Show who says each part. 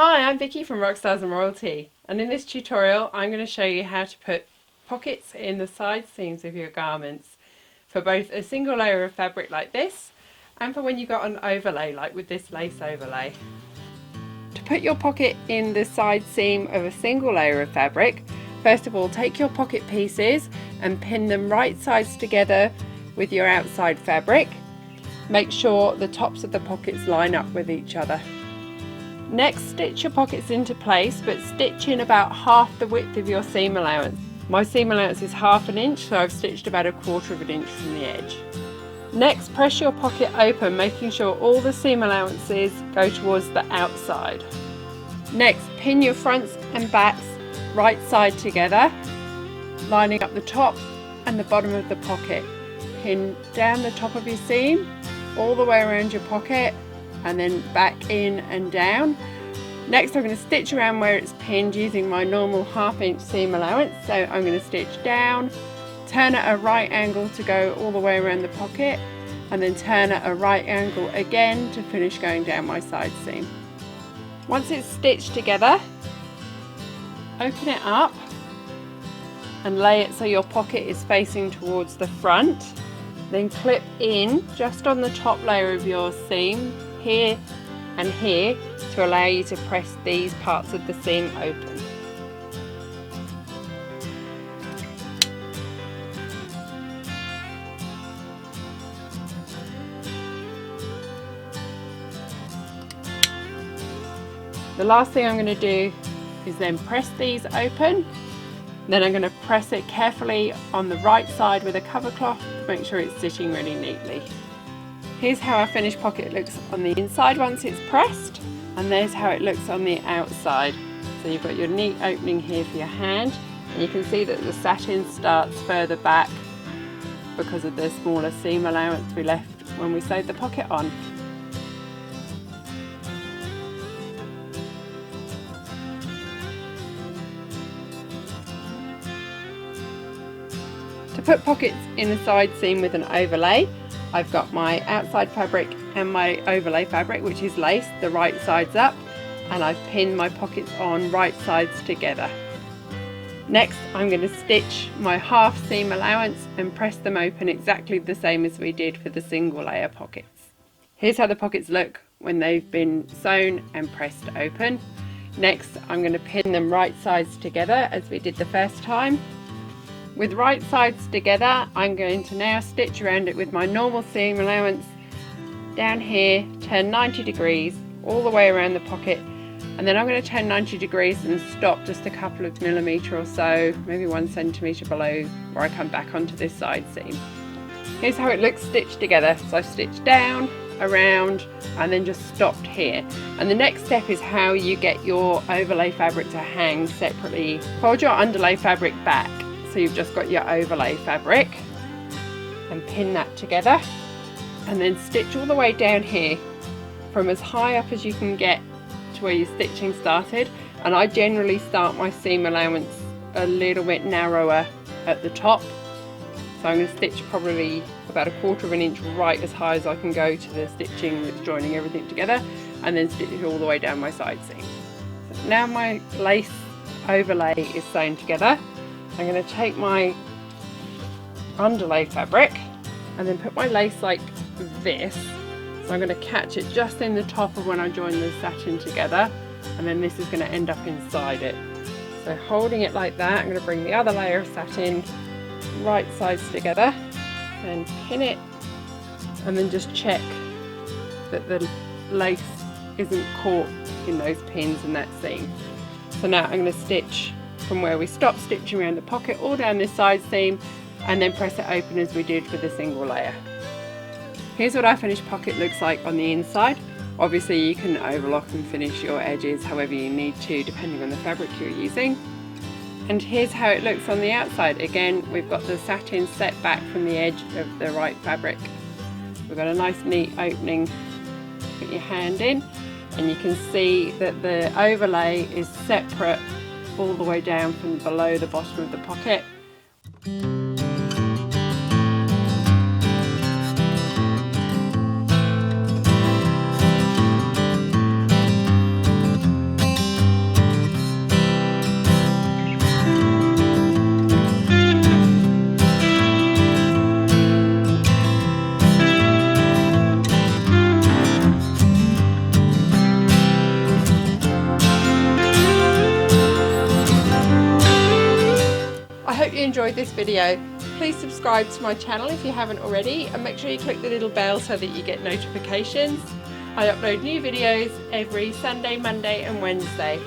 Speaker 1: Hi, I'm Vicky from Rockstars and Royalty, and in this tutorial I'm going to show you how to put pockets in the side seams of your garments for both a single layer of fabric like this and for when you got an overlay like with this lace overlay. To put your pocket in the side seam of a single layer of fabric, first of all take your pocket pieces and pin them right sides together with your outside fabric. Make sure the tops of the pockets line up with each other. Next, stitch your pockets into place, but stitch in about half the width of your seam allowance. My seam allowance is 1/2 inch, so I've stitched about 1/4 inch from the edge. Next, press your pocket open, making sure all the seam allowances go towards the outside. Next, pin your fronts and backs right side together, lining up the top and the bottom of the pocket. Pin down the top of your seam, all the way around your pocket, and then back in and down. Next I'm going to stitch around where it's pinned using my normal 1/2 inch seam allowance. So I'm going to stitch down, turn at a right angle to go all the way around the pocket, and then turn at a right angle again to finish going down my side seam. Once it's stitched together, open it up and lay it so your pocket is facing towards the front. Then clip in just on the top layer of your seam, here and here, to allow you to press these parts of the seam open. The last thing I'm going to do is then press these open. Then I'm going to press it carefully on the right side with a cover cloth to make sure it's sitting really neatly. Here's how our finished pocket looks on the inside once it's pressed, and there's how it looks on the outside. So you've got your neat opening here for your hand, and you can see that the satin starts further back because of the smaller seam allowance we left when we sewed the pocket on. To put pockets in the side seam with an overlay, I've got my outside fabric and my overlay fabric, which is lace, the right sides up, and I've pinned my pockets on right sides together. Next I'm going to stitch my 1/2 seam allowance and press them open exactly the same as we did for the single layer pockets. Here's how the pockets look when they've been sewn and pressed open. Next I'm going to pin them right sides together as we did the first time. With right sides together, I'm going to now stitch around it with my normal seam allowance down here, turn 90 degrees all the way around the pocket, and then I'm going to turn 90 degrees and stop just a couple of millimetres or so, maybe 1 centimetre below where I come back onto this side seam. Here's how it looks stitched together. So I've stitched down, around, and then just stopped here. And the next step is how you get your overlay fabric to hang separately. Fold your underlay fabric back, so you've just got your overlay fabric, and pin that together, and then stitch all the way down here from as high up as you can get to where your stitching started. And I generally start my seam allowance a little bit narrower at the top, so I'm going to stitch probably about 1/4 inch right as high as I can go to the stitching that's joining everything together, and then stitch it all the way down my side seam. So now my lace overlay is sewn together. I'm going to take my underlay fabric and then put my lace like this. So I'm going to catch it just in the top of when I join the satin together, and then this is going to end up inside it. So holding it like that, I'm going to bring the other layer of satin right sides together and pin it, and then just check that the lace isn't caught in those pins in that seam. So now I'm going to stitch from where we stopped stitching around the pocket all down this side seam, and then press it open as we did with the single layer. Here's what our finished pocket looks like on the inside. Obviously you can overlock and finish your edges however you need to, depending on the fabric you're using. And here's how it looks on the outside. Again, we've got the satin set back from the edge of the right fabric. We've got a nice neat opening to put your hand in, and you can see that the overlay is separate all the way down from below the bottom of the pocket. hope you enjoyed this video. Please subscribe to my channel if you haven't already, and make sure you click the little bell so that you get notifications. I upload new videos every Sunday, Monday and Wednesday.